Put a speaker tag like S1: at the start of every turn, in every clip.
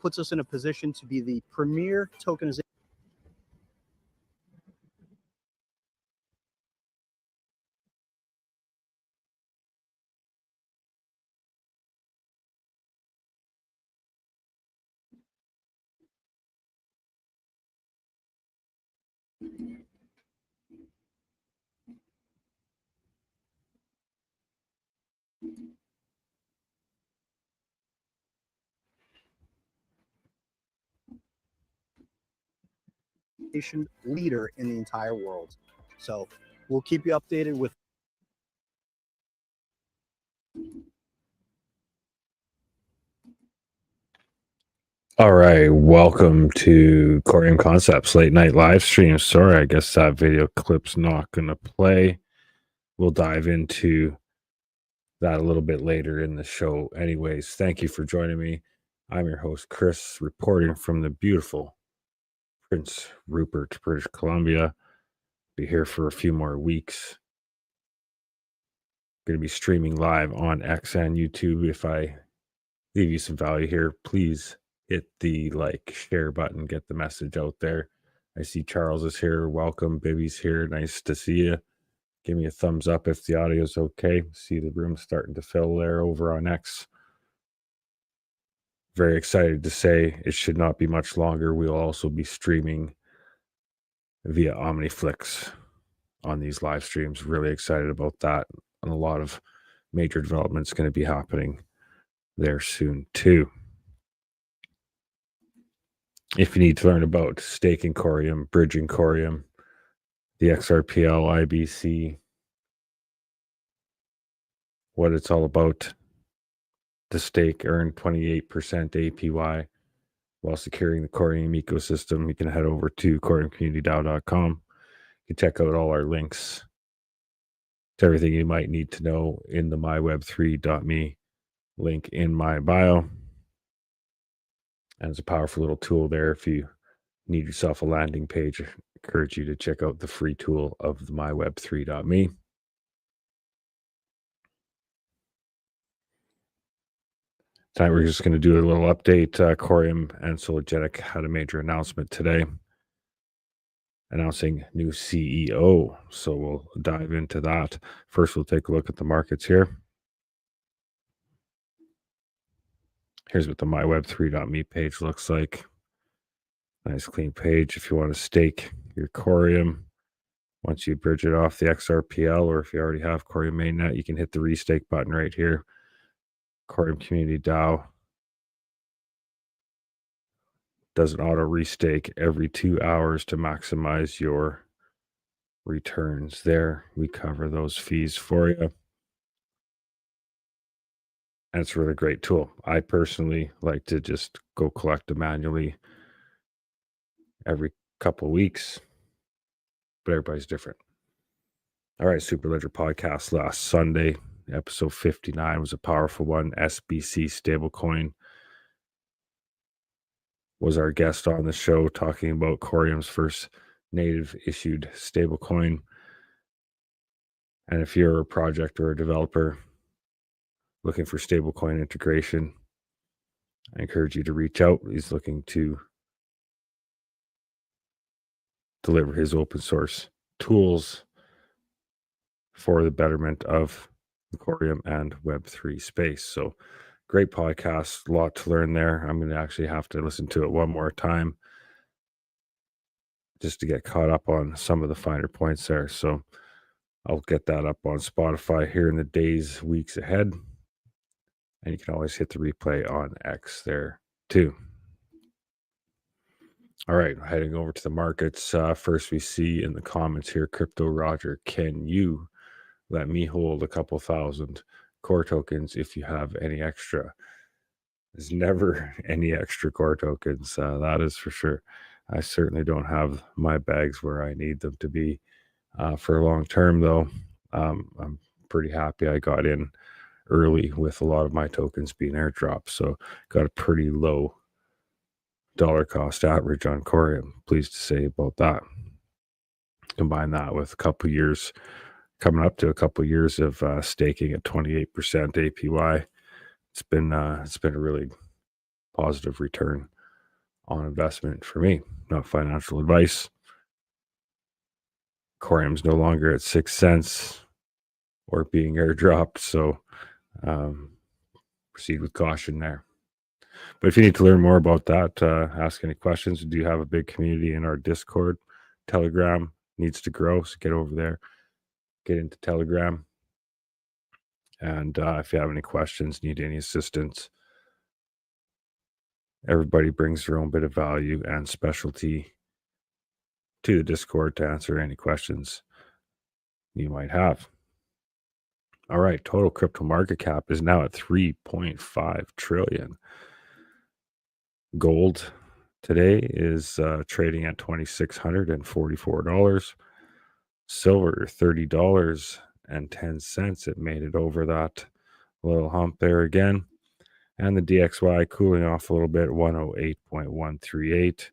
S1: puts us in a position to be the premier tokenization leader in the entire world. So we'll keep you updated with.
S2: All right, welcome to Coreum Concepts late night live stream. Sorry, I guess that video clip's not going to play. We'll dive into that a little bit later in the show. Anyways, thank you for joining me. I'm your host, Chris, reporting from the beautiful Prince Rupert, British Columbia. Be here for a few more weeks. Going to be streaming live on X and YouTube. If I leave you some value here, please hit the like, share button, get the message out there. I see Charles is here. Welcome. Bibby's here. Nice to see you. Give me a thumbs up if the audio is okay. See the room starting to fill there over on X. Very excited to say it should not be much longer. We'll also be streaming via OmniFlix on these live streams. Really excited about that. And a lot of major developments going to be happening there soon too. If you need to learn about staking Coreum, bridging Coreum, the XRPL, IBC, what it's all about, the stake earn 28% APY while securing the Coreum ecosystem, you can head over to CoreumCommunityDAO.com. You can check out all our links to everything you might need to know in the myweb3.me link in my bio. And it's a powerful little tool there. If you need yourself a landing page, I encourage you to check out the free tool of the myweb3.me. Tonight we're just going to do a little update. Coreum and Sologenic had a major announcement today, announcing new CEO. So we'll dive into that. First, we'll take a look at the markets here. Here's what the myweb3.me page looks like. Nice clean page. If you want to stake your Coreum, once you bridge it off the XRPL, or if you already have Coreum mainnet, you can hit the restake button right here. Coreum Community DAO does an auto restake every 2 hours to maximize your returns there. We cover those fees for you. And it's a really great tool. I personally like to just go collect them manually every couple of weeks, but everybody's different. All right, Superledger podcast last Sunday, episode 59 was a powerful one. SBC stablecoin was our guest on the show, talking about Coreum's first native issued stablecoin. And if you're a project or a developer looking for stablecoin integration, I encourage you to reach out. He's looking to deliver his open source tools for the betterment of the Coreum and Web3 space. So great podcast, a lot to learn there. I'm going to actually have to listen to it one more time just to get caught up on some of the finer points there. So I'll get that up on Spotify here in the days, weeks ahead. And you can always hit the replay on X there too. All right, heading over to the markets. First, we see in the comments here, Crypto Roger, can you let me hold a couple thousand core tokens if you have any extra? There's never any extra core tokens, that is for sure. I certainly don't have my bags where I need them to be for long term, though. I'm pretty happy I got in early with a lot of my tokens being airdropped, so got a pretty low dollar cost average on Coreum. Pleased to say about that. Combine that with a couple years, coming up to a couple years of staking at 28% APY. It's been a really positive return on investment for me, not financial advice. Coreum's no longer at 6 cents or being airdropped, so proceed with caution there. But if you need to learn more about that, ask any questions. We do have a big community in our Discord. Telegram needs to grow, so get over there, get into Telegram. And if you have any questions, need any assistance, everybody brings their own bit of value and specialty to the Discord to answer any questions you might have. All right, total crypto market cap is now at 3.5 trillion. Gold today is trading at $2,644. Silver, $30.10. It made it over that little hump there again. And the DXY cooling off a little bit, 108.138.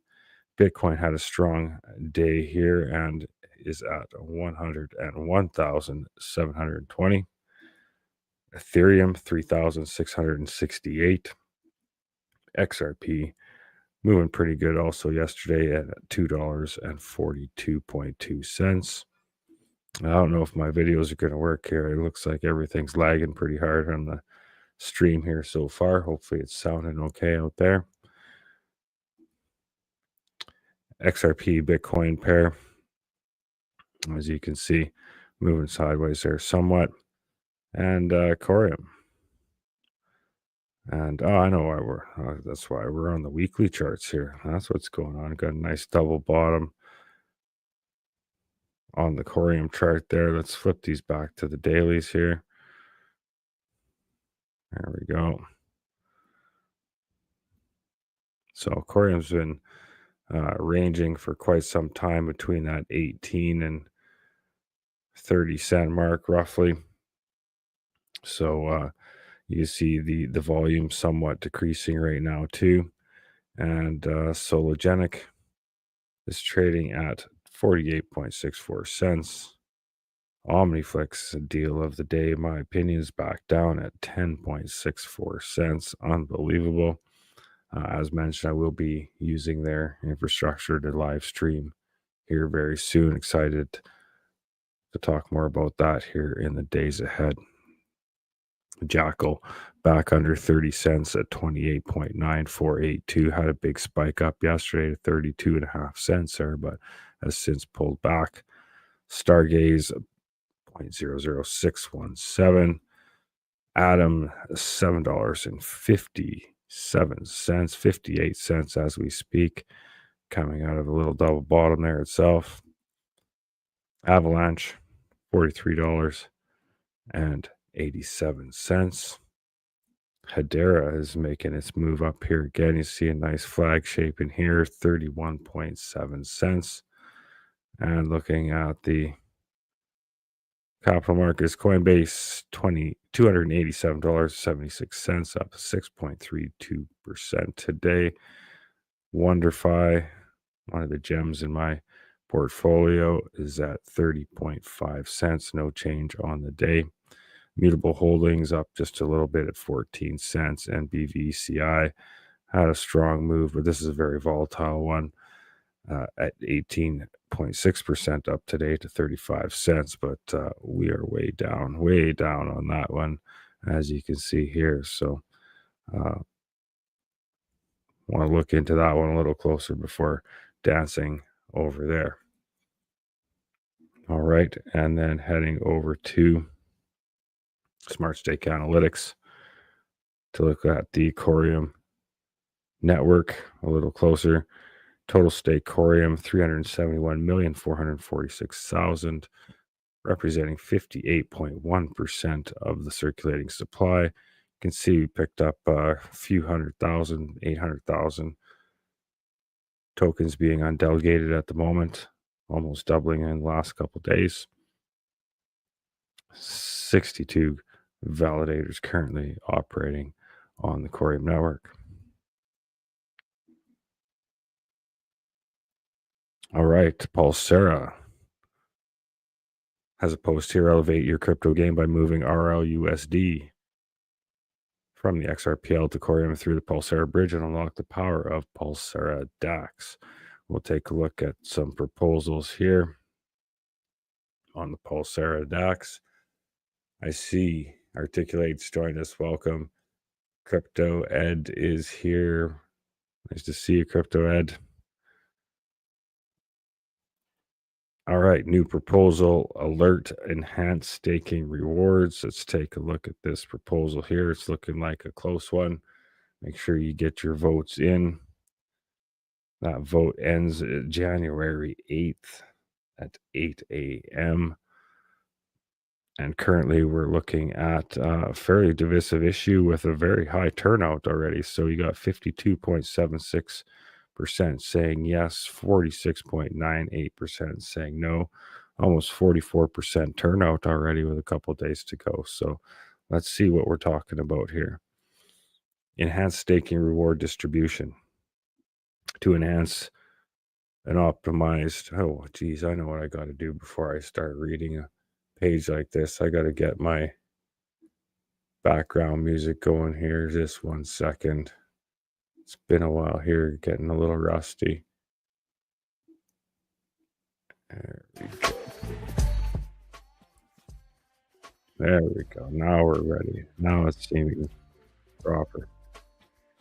S2: Bitcoin had a strong day here and is at 101,720. Ethereum, 3,668. XRP moving pretty good also yesterday at $2.42.2. I don't know if my videos are going to work here. It looks like everything's lagging pretty hard on the stream here so far. Hopefully it's sounding okay out there. XRP Bitcoin pair, as you can see, moving sideways there somewhat. And Coreum. And I know why that's why we're on the weekly charts here. That's what's going on. Got a nice double bottom on the Coreum chart there. Let's flip these back to the dailies here. There we go. So Coreum's been ranging for quite some time between that 18 and 30 cent mark roughly. So you see the volume somewhat decreasing right now too. And Sologenic is trading at 48.64 cents. Omniflix, a deal of the day, in my opinion, is back down at 10.64 cents. Unbelievable. As mentioned, I will be using their infrastructure to live stream here very soon. Excited to talk more about that here in the days ahead. Jackal back under 30 cents at 28.9482. Had a big spike up yesterday to 32.5 cents there, but has since pulled back. Stargaze 0.00617. Atom $7.57, 58 cents as we speak, coming out of a little double bottom there itself. Avalanche $43.87. Hedera is making its move up here again. You see a nice flag shape in here, 31.7 cents. And looking at the capital markets, Coinbase $287.76, up 6.32% today. WonderFi, one of the gems in my portfolio, is at 30.5 cents, no change on the day. Mutable Holdings up just a little bit at 14 cents, and BVCI had a strong move, but this is a very volatile one at 18.6% up today to 35 cents, but we are way down on that one, as you can see here. So want to look into that one a little closer before dancing over there. All right, and then heading over to Smart Stake Analytics to look at the Coreum network a little closer. Total stake Coreum 371,446,000, representing 58.1% of the circulating supply. You can see we picked up a few 800,000 tokens being undelegated at the moment, almost doubling in the last couple of days. 62 validators currently operating on the Coreum network. All right, Pulsera has a post here. Elevate your crypto game by moving RLUSD from the XRPL to Coreum through the Pulsara bridge and unlock the power of Pulsara DAX. We'll take a look at some proposals here on the Pulsara DAX. I see Articulate's joined us. Welcome. Crypto Ed is here. Nice to see you, Crypto Ed. All right, new proposal, alert, enhanced staking rewards. Let's take a look at this proposal here. It's looking like a close one. Make sure you get your votes in. That vote ends January 8th at 8 a.m. And currently we're looking at a fairly divisive issue with a very high turnout already. So you got 52.76% saying yes, 46.98% saying no, almost 44% turnout already with a couple days to go. So let's see what we're talking about here. Enhanced staking reward distribution to enhance an optimized, oh geez, I know what I got to do before I start reading a page like this. I got to get my background music going here. Just 1 second. It's been a while here, getting a little rusty. There we go. There we go. Now we're ready. Now it's seeming proper.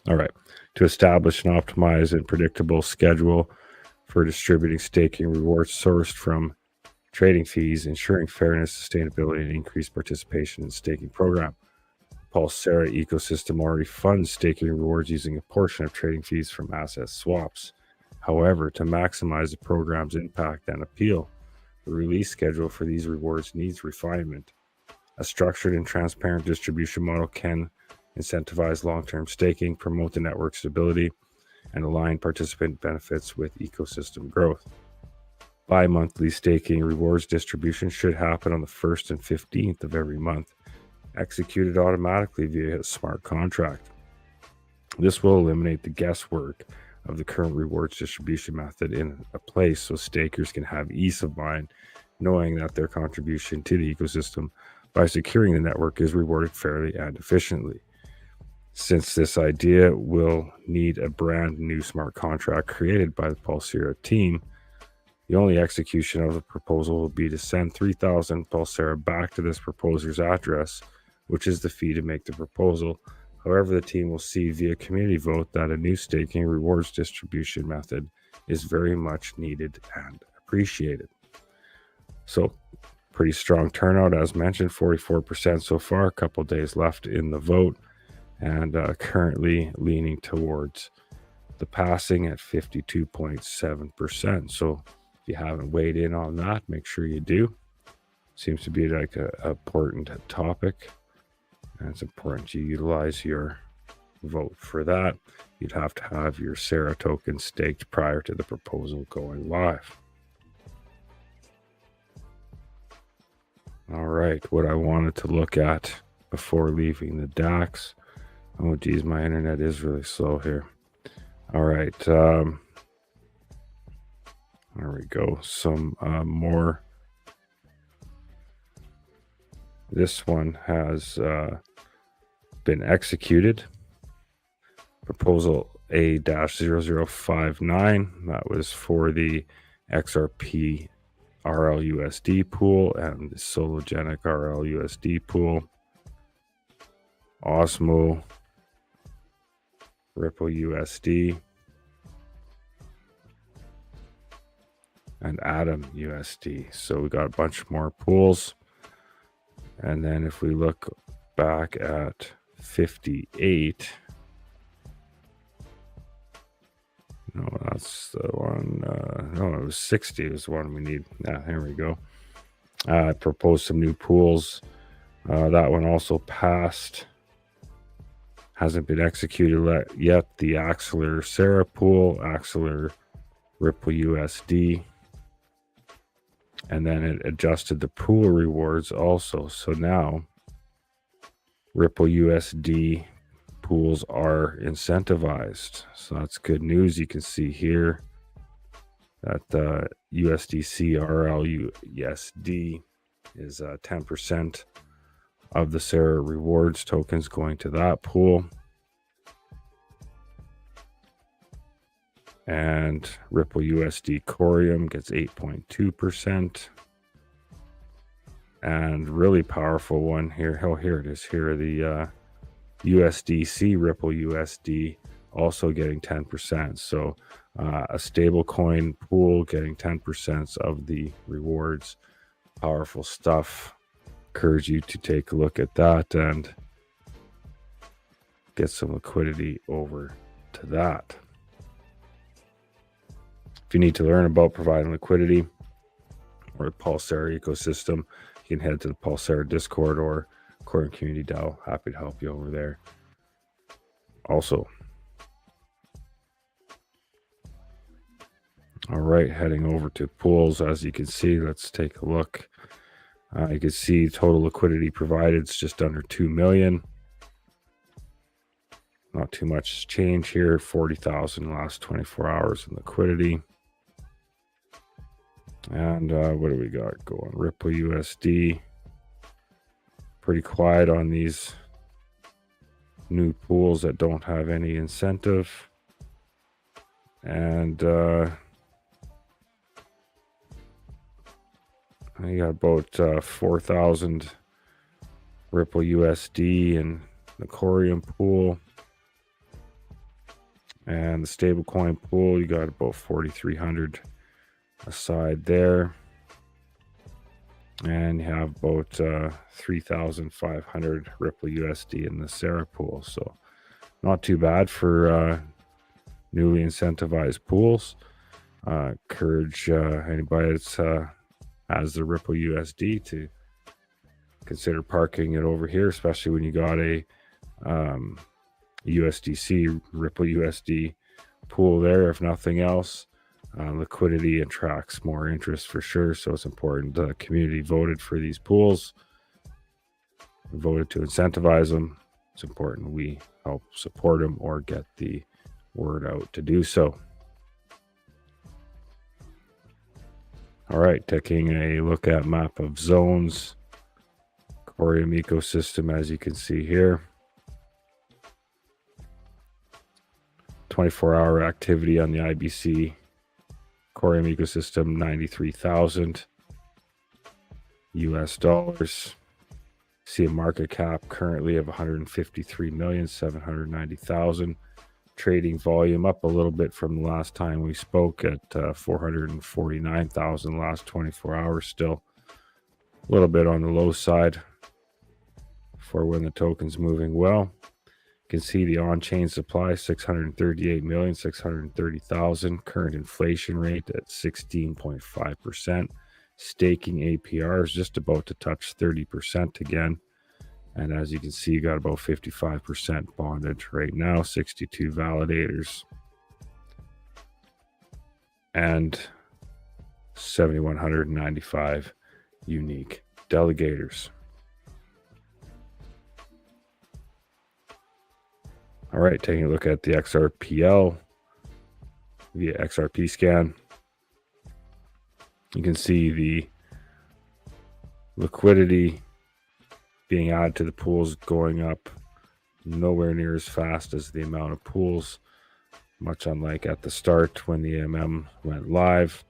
S2: All right. To establish an optimized and predictable schedule for distributing staking rewards sourced from trading fees, ensuring fairness, sustainability, and increased participation in the staking program. Pulsara ecosystem already funds staking rewards using a portion of trading fees from asset swaps. However, to maximize the program's impact and appeal, the release schedule for these rewards needs refinement. A structured and transparent distribution model can incentivize long-term staking, promote the network stability, and align participant benefits with ecosystem growth. Bi-monthly staking rewards distribution should happen on the 1st and 15th of every month, executed automatically via a smart contract. This will eliminate the guesswork of the current rewards distribution method in a place so stakers can have ease of mind knowing that their contribution to the ecosystem by securing the network is rewarded fairly and efficiently. Since this idea will need a brand new smart contract created by the Pulsara team, the only execution of the proposal will be to send 3,000 Pulsara back to this proposer's address, which is the fee to make the proposal. However, the team will see via community vote that a new staking rewards distribution method is very much needed and appreciated. So, pretty strong turnout, as mentioned, 44% so far, a couple days left in the vote, and currently leaning towards the passing at 52.7%. So if you haven't weighed in on that, make sure you do. Seems to be like a important topic, and it's important you utilize your vote for that. You'd have to have your Sarah token staked prior to the proposal going live. All right, what I wanted to look at before leaving the DAX. Oh, geez, my internet is really slow here. All right. There we go. Some more. This one has been executed. Proposal A-0059. That was for the XRP RLUSD pool and the Sologenic RLUSD pool. Osmo, Ripple USD, and Atom USD. So we got a bunch more pools. And then if we look back at 58, no, that's the one. No, it was 60 is the one we need. Yeah, here we go. I proposed some new pools. That one also passed. Hasn't been executed yet. The Axler Sarah pool, Axler Ripple USD. And then it adjusted the pool rewards also. So now Ripple USD pools are incentivized. So that's good news. You can see here that USDC RLUSD is 10% of the Sarah rewards tokens going to that pool. And Ripple USD Coreum gets 8.2%. And really powerful one here. Oh, here it is. Here, the USDC Ripple USD also getting 10%. So a stable coin pool getting 10% of the rewards. Powerful stuff. Encourage you to take a look at that and get some liquidity over to that. If you need to learn about providing liquidity or the Pulsar ecosystem, you can head to the Pulsar Discord or Coreum Community DAO. Happy to help you over there. Also, all right, heading over to pools. As you can see, let's take a look. You can see total liquidity provided is just under 2 million. Not too much change here. 40,000 last 24 hours in liquidity. And what do we got going? Ripple USD. Pretty quiet on these new pools that don't have any incentive. And I got about 4,000 Ripple USD in the Coreum pool. And the stablecoin pool, you got about 4,300 aside there. And you have about 3,500 Ripple USD in the Sarah pool. So not too bad for newly incentivized pools. Encourage anybody that has the Ripple USD to consider parking it over here, especially when you got a USDC Ripple USD pool there. If nothing else, liquidity attracts more interest for sure. So it's important the community voted for these pools, voted to incentivize them. It's important we help support them or get the word out to do so. All right, taking a look at map of zones, Coreum ecosystem, as you can see here. 24-hour activity on the IBC Coreum ecosystem, 93,000 US dollars. See a market cap currently of 153,790,000. Trading volume up a little bit from the last time we spoke at 449,000 last 24 hours. Still a little bit on the low side for when the token's moving well. You can see the on-chain supply, 638,630,000. Current inflation rate at 16.5%. Staking APR is just about to touch 30% again. And as you can see, you got about 55% bonded right now, 62 validators, and 7,195 unique delegators. All right, taking a look at the XRPL via XRP scan. You can see the liquidity being added to the pools going up nowhere near as fast as the amount of pools, much unlike at the start when the AMM went live.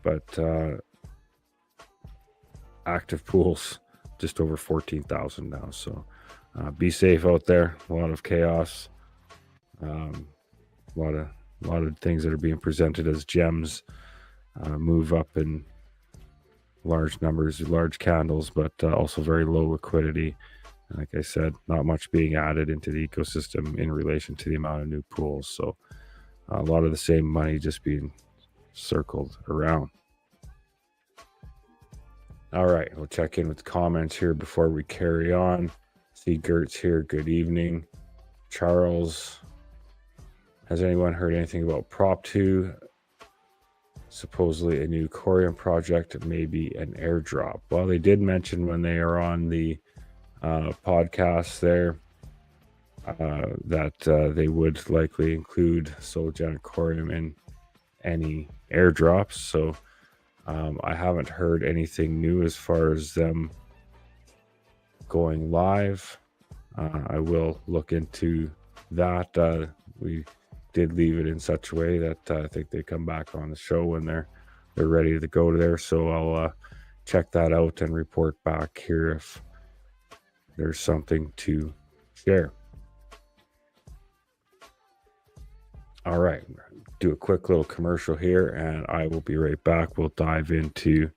S2: But active pools just over 14,000 now. So be safe out there. A lot of chaos. A lot of things that are being presented as gems move up in large numbers, large candles, but also very low liquidity. And like I said, not much being added into the ecosystem in relation to the amount of new pools. So a lot of the same money just being circled around. All right, we'll check in with the comments here before we carry on. See Gertz here. Good evening. Charles, has anyone heard anything about Prop 2? Supposedly a new Coreum project, maybe an airdrop. Well, they did mention when they are on the podcast there that they would likely include Sologenic Coreum in any airdrops. So I haven't heard anything new as far as them going live. I will look into that. We did leave it in such a way that I think they come back on the show when they're ready to go there. So I'll check that out and report back here if there's something to share. All right, do a quick little commercial here and I will be right back. We'll dive into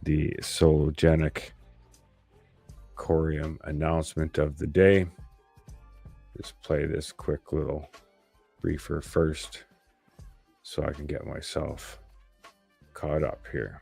S2: the Sologenic Coreum announcement of the day. Just play this quick little briefer first so I can get myself caught up here.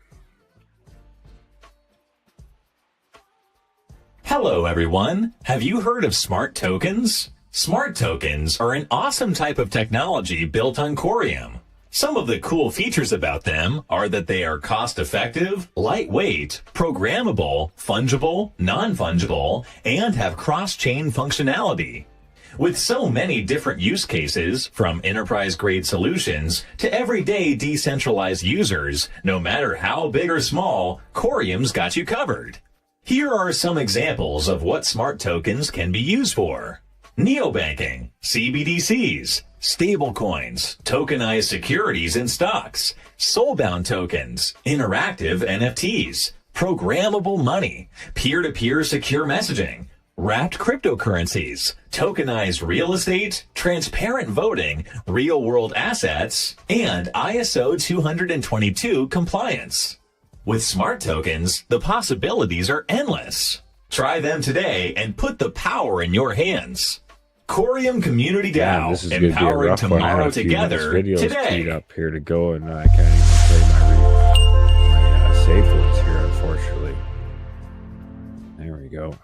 S3: Hello, everyone. Have you heard of smart tokens? Smart tokens are an awesome type of technology built on Coreum. Some of the cool features about them are that they are cost-effective, lightweight, programmable, fungible, non-fungible, and have cross-chain functionality. With so many different use cases, from enterprise-grade solutions to everyday decentralized users, no matter how big or small, Coreum's got you covered. Here are some examples of what smart tokens can be used for. Neobanking, CBDCs, stablecoins, tokenized securities and stocks, soulbound tokens, interactive NFTs, programmable money, peer-to-peer secure messaging, wrapped cryptocurrencies, tokenized real estate, transparent voting, real-world assets, and ISO 222 compliance. With smart tokens, the possibilities are endless. Try them today and put the power in your hands. Coreum Community DAO, empowering tomorrow together today.
S2: Teed up here to go, and I can't even play my safe words here, unfortunately. There we go.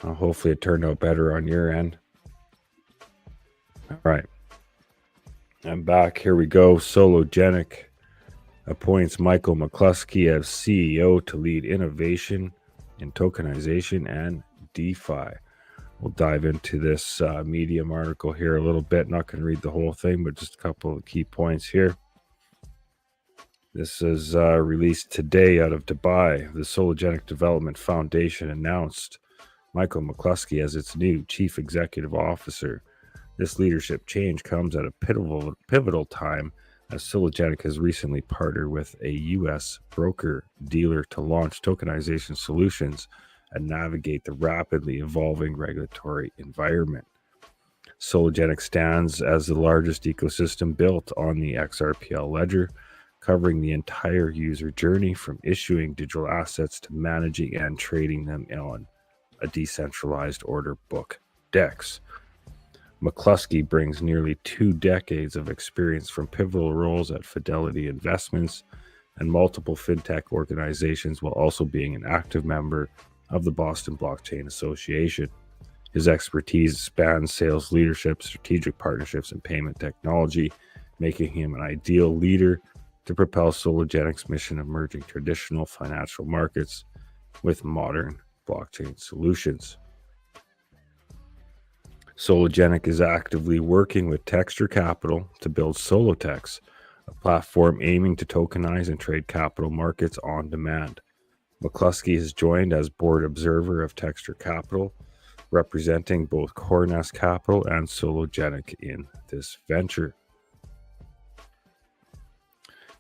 S2: Hopefully it turned out better on your end. All right. I'm back. Here we go. Sologenic appoints Michael McCluskey as CEO to lead innovation in tokenization and DeFi. We'll dive into this Medium article here a little bit. Not going to read the whole thing, but just a couple of key points here. This is released today out of Dubai. The Sologenic Development Foundation announced Michael McCluskey as its new chief executive officer. This leadership change comes at a pivotal time as Sologenic has recently partnered with a U.S. broker-dealer to launch tokenization solutions and navigate the rapidly evolving regulatory environment. Sologenic stands as the largest ecosystem built on the XRPL ledger, covering the entire user journey from issuing digital assets to managing and trading them on a decentralized order book DEX. McCluskey brings nearly 2 decades of experience from pivotal roles at Fidelity Investments and multiple fintech organizations, while also being an active member of the Boston Blockchain Association. His expertise spans sales leadership, strategic partnerships, and payment technology, making him an ideal leader to propel Sologenic's mission of merging traditional financial markets with modern blockchain solutions. Sologenic is actively working with Texture Capital to build Solotex, a platform aiming to tokenize and trade capital markets on demand. McCluskey has joined as board observer of Texture Capital, representing both CoreNest Capital and Sologenic in this venture.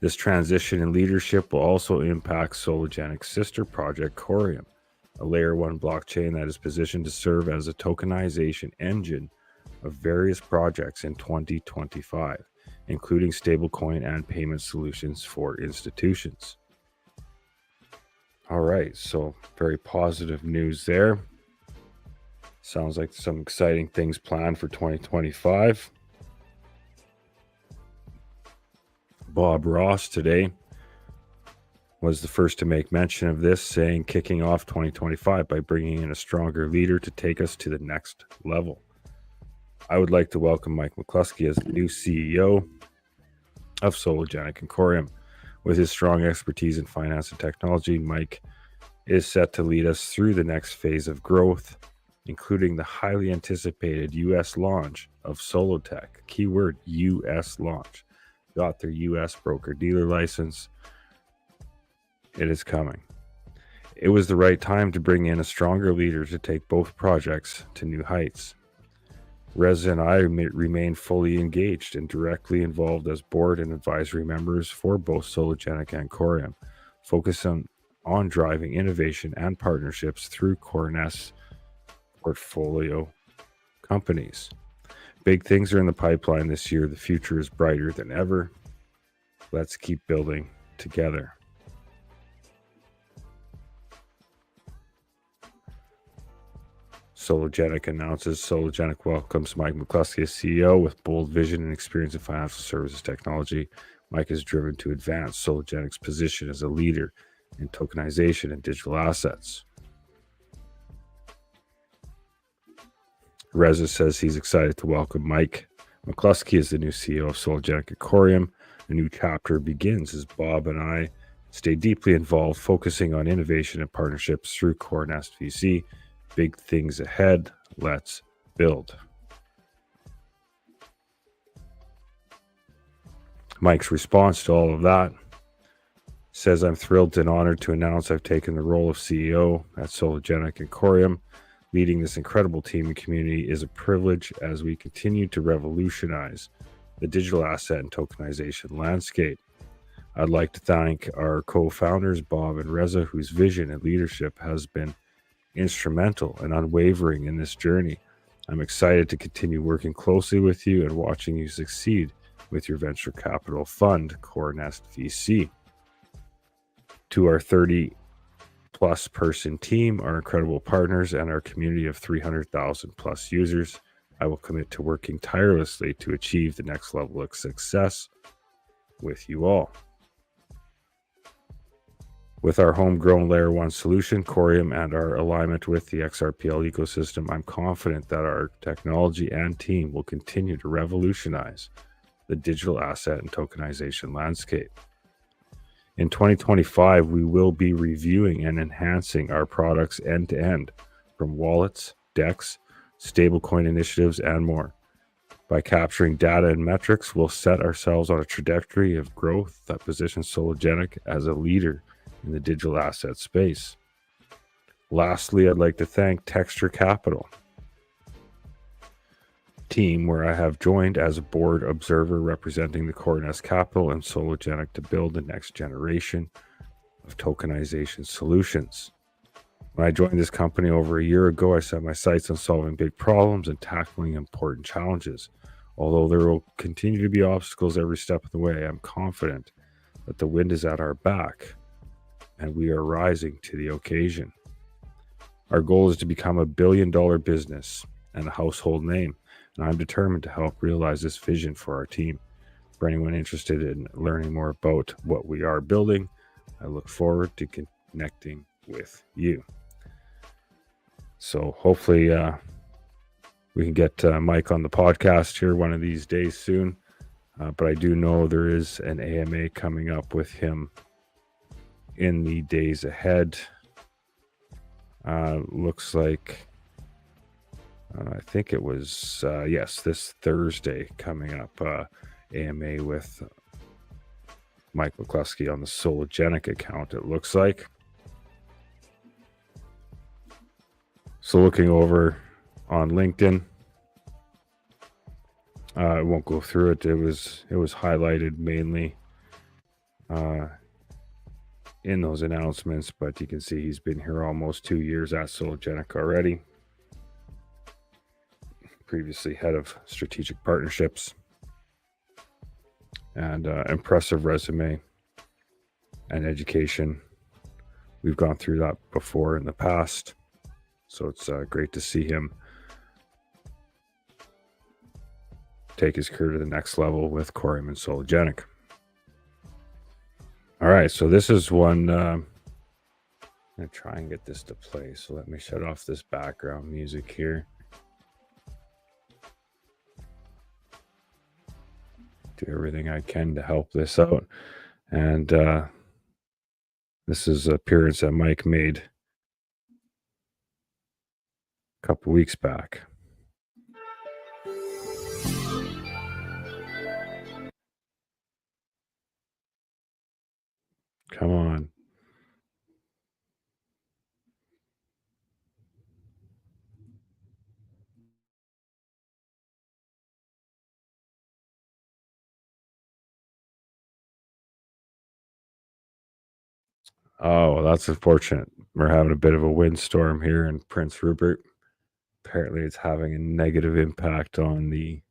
S2: This transition in leadership will also impact Sologenic's sister project, Coreum, a layer 1 blockchain that is positioned to serve as a tokenization engine of various projects in 2025, including stablecoin and payment solutions for institutions. All right, so very positive news there. Sounds like some exciting things planned for 2025. Bob Ross today was the first to make mention of this, saying kicking off 2025 by bringing in a stronger leader to take us to the next level. I would like to welcome Mike McCluskey as the new CEO of Sologenic and Coreum. With his strong expertise in finance and technology, Mike is set to lead us through the next phase of growth, including the highly anticipated U.S. launch of Solotech. Keyword U.S. launch. Got their U.S. broker-dealer license. It is coming. It was the right time to bring in a stronger leader to take both projects to new heights. Reza and I remain fully engaged and directly involved as board and advisory members for both Sologenic and Coreum, focusing on driving innovation and partnerships through CoreNest's portfolio companies. Big things are in the pipeline this year. The future is brighter than ever. Let's keep building together. Sologenic announces Sologenic welcomes Mike McCluskey as CEO with bold vision and experience in financial services technology. Mike is driven to advance Sologenic's position as a leader in tokenization and digital assets. Reza says he's excited to welcome Mike McCluskey as the new CEO of Sologenic at Coreum. A new chapter begins as Bob and I stay deeply involved, focusing on innovation and partnerships through CoreNest VC. Big things ahead. Let's build. Mike's response to all of that says, I'm thrilled and honored to announce I've taken the role of CEO at Sologenic and Coreum. Leading this incredible team and community is a privilege as we continue to revolutionize the digital asset and tokenization landscape. I'd like to thank our co-founders, Bob and Reza, whose vision and leadership has been instrumental and unwavering in this journey. I'm excited to continue working closely with you and watching you succeed with your venture capital fund, CoreNest VC. To our 30-plus person team, our incredible partners, and our community of 300,000 plus users, I will commit to working tirelessly to achieve the next level of success with you all. With our homegrown Layer 1 solution, Coreum, and our alignment with the XRPL ecosystem, I'm confident that our technology and team will continue to revolutionize the digital asset and tokenization landscape. In 2025, we will be reviewing and enhancing our products end-to-end, from wallets, DEX, stablecoin initiatives, and more. By capturing data and metrics, we'll set ourselves on a trajectory of growth that positions Sologenic as a leader in the digital asset space. Lastly, I'd like to thank Texture Capital team, where I have joined as a board observer representing the CoreNest Capital and Sologenic to build the next generation of tokenization solutions. When I joined this company over a year ago, I set my sights on solving big problems and tackling important challenges. Although there will continue to be obstacles every step of the way, I'm confident that the wind is at our back and we are rising to the occasion. Our goal is to become a billion-dollar business and a household name, and I'm determined to help realize this vision for our team. For anyone interested in learning more about what we are building, I look forward to connecting with you. So hopefully we can get Mike on the podcast here one of these days soon. But I do know there is an AMA coming up with him in the days ahead. Looks like, I think it was, yes, this Thursday coming up, AMA with Mike McCluskey on the Sologenic account, it looks like. So looking over on LinkedIn, I won't go through it. It was highlighted mainly in those announcements, but you can see he's been here almost 2 years at Sologenic already. Previously head of strategic partnerships, and impressive resume and education. We've gone through that before in the past, so it's great to see him take his career to the next level with Coreum and Sologenic. All right, so this is one. I'm going to try and get this to play, so let me shut off this background music here. Do everything I can to help this out. And this is an appearance that Mike made a couple weeks back. Come on. Oh, that's unfortunate. We're having a bit of a windstorm here in Prince Rupert. Apparently, it's having a negative impact on the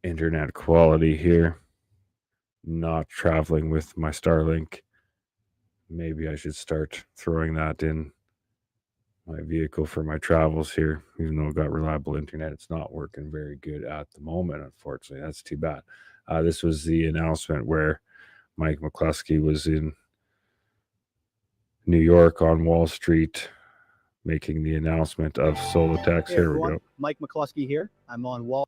S2: internet quality here. Not traveling with my Starlink. Maybe I should start throwing that in my vehicle for my travels here. Even though I've got reliable internet, it's not working very good at the moment, unfortunately. That's too bad. This was the announcement where Mike McCluskey was in New York on Wall Street making the announcement of Solotex.
S1: Hey,
S2: Here
S1: everyone.
S2: we go.
S1: Mike McCluskey here. I'm on Wall.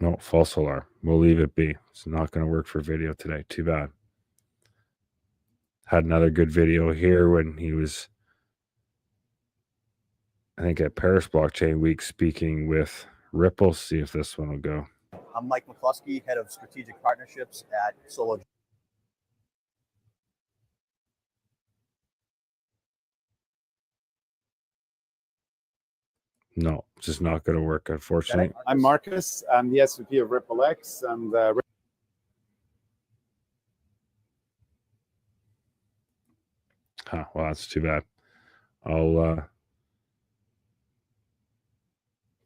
S2: No, false alarm. We'll leave it be. It's not going to work for video today. Too bad. Had another good video here when he was, I think, at Paris Blockchain Week speaking with Ripple. See if this one will go.
S1: I'm Mike McCluskey, head of strategic partnerships at Sologenic.
S2: No, it's just not going to work, unfortunately.
S4: I'm Marcus. I'm the SVP of RippleX. And
S2: Well, that's too bad. I'll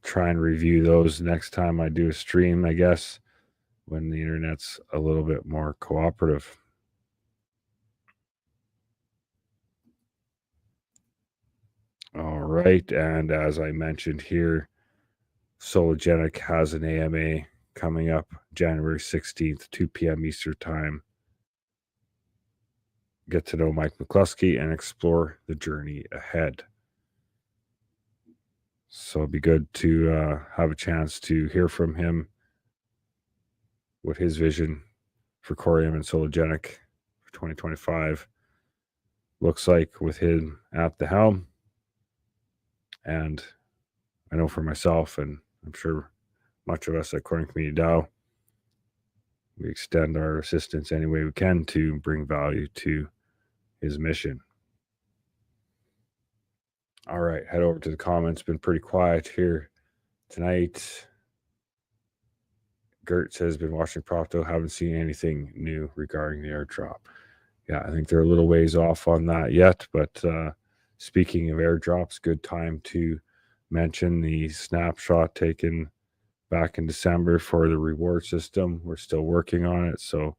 S2: try and review those next time I do a stream, I guess, when the internet's a little bit more cooperative. All right, and as I mentioned here, Sologenic has an AMA coming up January 16th, 2 p.m. Eastern Time. Get to know Mike McCluskey and explore the journey ahead. So it'd be good to have a chance to hear from him what his vision for Coreum and Sologenic for 2025 looks like with him at the helm. And I know for myself, and I'm sure much of us at Coreum Community DAO, we extend our assistance any way we can to bring value to his mission. All right, head over to the comments. Been pretty quiet here tonight. Gert says, been watching Propto, haven't seen anything new regarding the airdrop. Yeah, I think they're a little ways off on that yet, but speaking of airdrops, good time to mention the snapshot taken back in December for the reward system. We're still working on it, so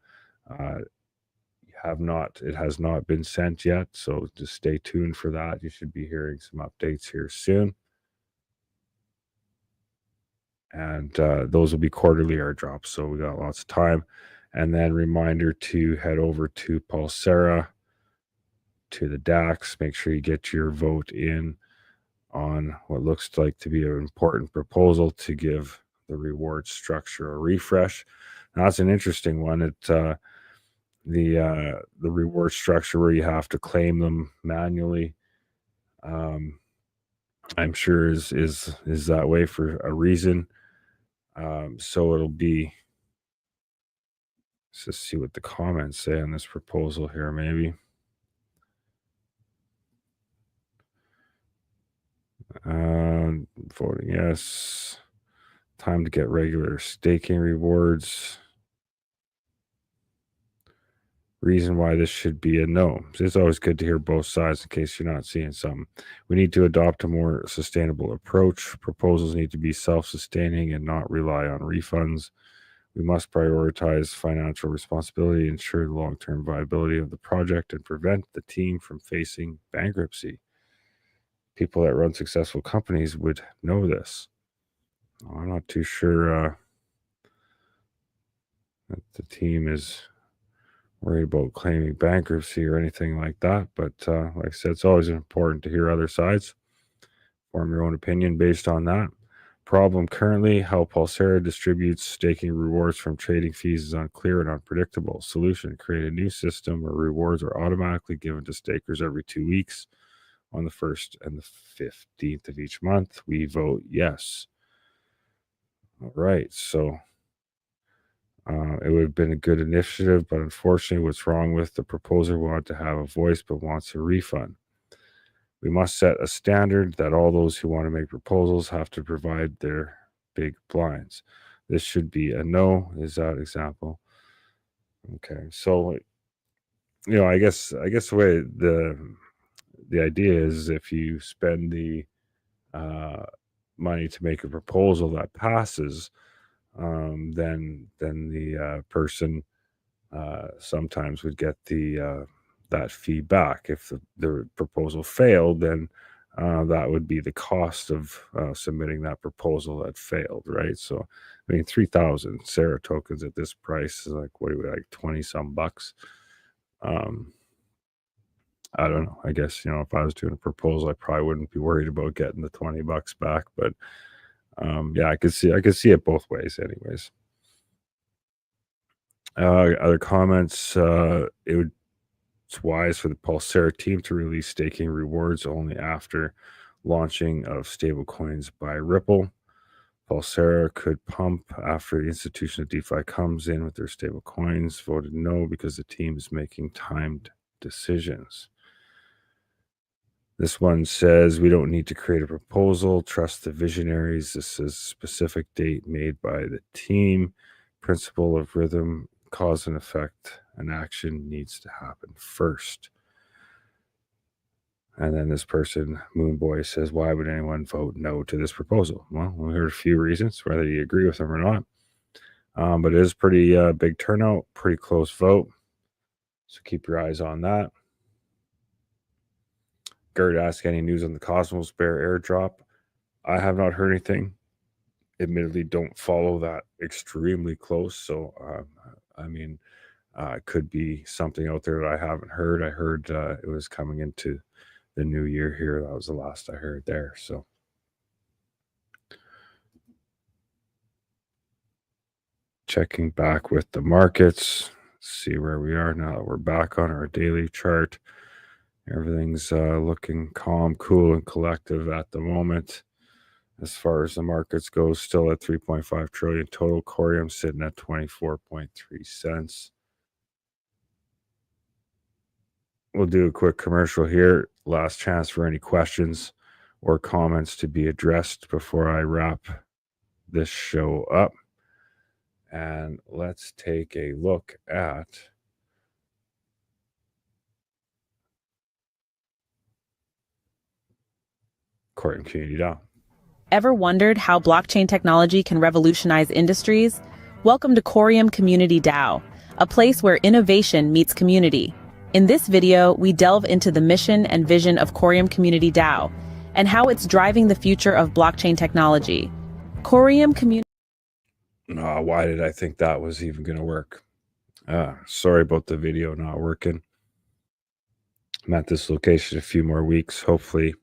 S2: it has not been sent yet, so just stay tuned for that. You should be hearing some updates here soon. And those will be quarterly airdrops, so we got lots of time. And then reminder to head over to Pulsera, to the DAX. Make sure you get your vote in on what looks like to be an important proposal to give the reward structure a refresh. Now, that's an interesting one. The reward structure where you have to claim them manually, I'm sure is that way for a reason. So it'll be, let's just see what the comments say on this proposal here, maybe. Voting yes. Time to get regular staking rewards. Reason why this should be a no. It's always good to hear both sides in case you're not seeing something. We need to adopt a more sustainable approach. Proposals need to be self-sustaining and not rely on refunds. We must prioritize financial responsibility, ensure the long-term viability of the project, and prevent the team from facing bankruptcy. People that run successful companies would know this. I'm not too sure that the team is worried about claiming bankruptcy or anything like that. But like I said, it's always important to hear other sides. Form your own opinion based on that. Problem currently, how Pulsera distributes staking rewards from trading fees is unclear and unpredictable. Solution, create a new system where rewards are automatically given to stakers every 2 weeks on the 1st and the 15th of each month. We vote yes. All right, so it would have been a good initiative, but unfortunately, what's wrong with the proposer wanted to have a voice but wants a refund. We must set a standard that all those who want to make proposals have to provide their big blinds. This should be a no. Is that example? Okay, so I guess the way the idea is, if you spend the money to make a proposal that passes, then the person sometimes would get that feedback. If the proposal failed, then that would be the cost of submitting that proposal that failed, right? So, I mean, 3,000 Sarah tokens at this price is like, what do we like, 20 some bucks? I don't know. I guess, if I was doing a proposal, I probably wouldn't be worried about getting the 20 bucks back, but yeah, I could see it both ways anyways. Other comments, it's wise for the Pulsera team to release staking rewards only after launching of stablecoins by Ripple. Pulsera could pump after the institution of DeFi comes in with their stablecoins. Voted no because the team is making timed decisions. This one says, we don't need to create a proposal. Trust the visionaries. This is a specific date made by the team. Principle of rhythm, cause and effect, and action needs to happen first. And then this person, Moonboy, says, why would anyone vote no to this proposal? Well, we heard a few reasons, whether you agree with them or not. But it is pretty big turnout, pretty close vote. So keep your eyes on that. Gert asked, any news on the Cosmos Bear airdrop? I have not heard anything. Admittedly, don't follow that extremely close. So, it could be something out there that I haven't heard. I heard it was coming into the new year here. That was the last I heard there. So, checking back with the markets, see where we are now that we're back on our daily chart. Everything's looking calm, cool, and collective at the moment. As far as the markets go, still at 3.5 trillion total. Coreum sitting at 24.3 cents. We'll do a quick commercial here. Last chance for any questions or comments to be addressed before I wrap this show up. And let's take a look at Coreum Community DAO.
S5: Ever wondered how blockchain technology can revolutionize industries? Welcome to Coreum Community DAO, a place where innovation meets community. In this video, we delve into the mission and vision of Coreum Community DAO and how it's driving the future of blockchain technology. Coreum Community.
S2: Why did I think that was even going to work? Sorry about the video not working. I'm at this location a few more weeks, hopefully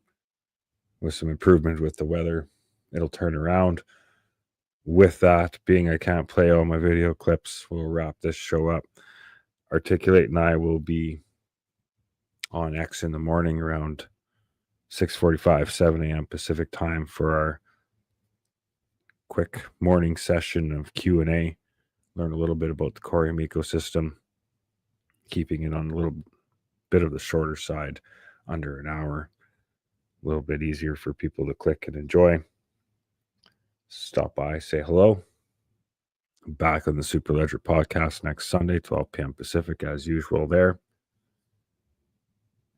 S2: with some improvement with the weather. It'll turn around. With that being, I can't play all my video clips. We'll wrap this show up. Articulate and I will be on X in the morning around 6:45, 7 a.m. Pacific time for our quick morning session of Q&A. Learn a little bit about the Coreum ecosystem, keeping it on a little bit of the shorter side, under an hour. A little bit easier for people to click and enjoy. Stop by, say hello. Back on the Superledger podcast next Sunday, 12 p.m. Pacific, as usual there.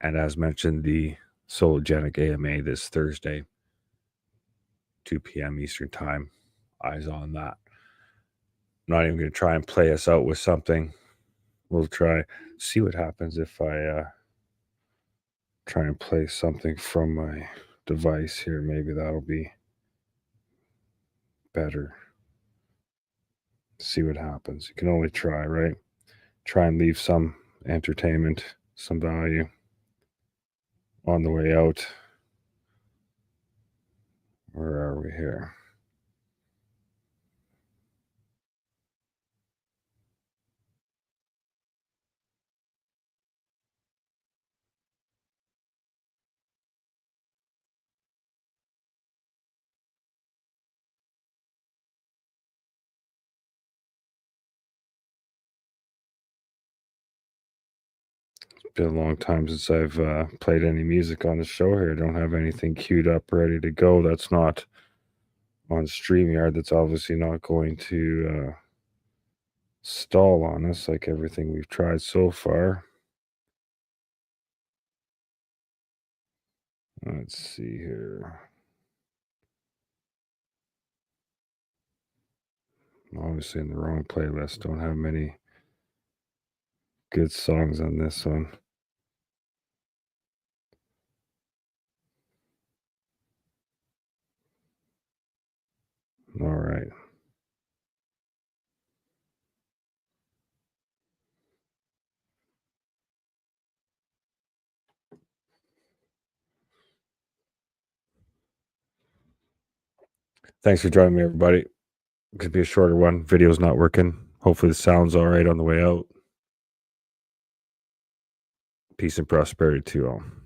S2: And as mentioned, the Sologenic AMA this Thursday, 2 p.m. Eastern time. Eyes on that. I'm not even going to try and play us out with something. We'll see what happens if I try and play something from my device here. Maybe that'll be better. See what happens. You can only try, right? Try and leave some entertainment, some value on the way out. Where are we here? Been a long time since I've played any music on the show here. I don't have anything queued up ready to go. That's not on StreamYard that's obviously not going to stall on us like everything we've tried so far. Let's see here. Obviously in the wrong playlist. Don't have many good songs on this one. All right. Thanks for joining me, everybody. Could be a shorter one. Video's not working. Hopefully the sound's all right on the way out. Peace and prosperity to you all.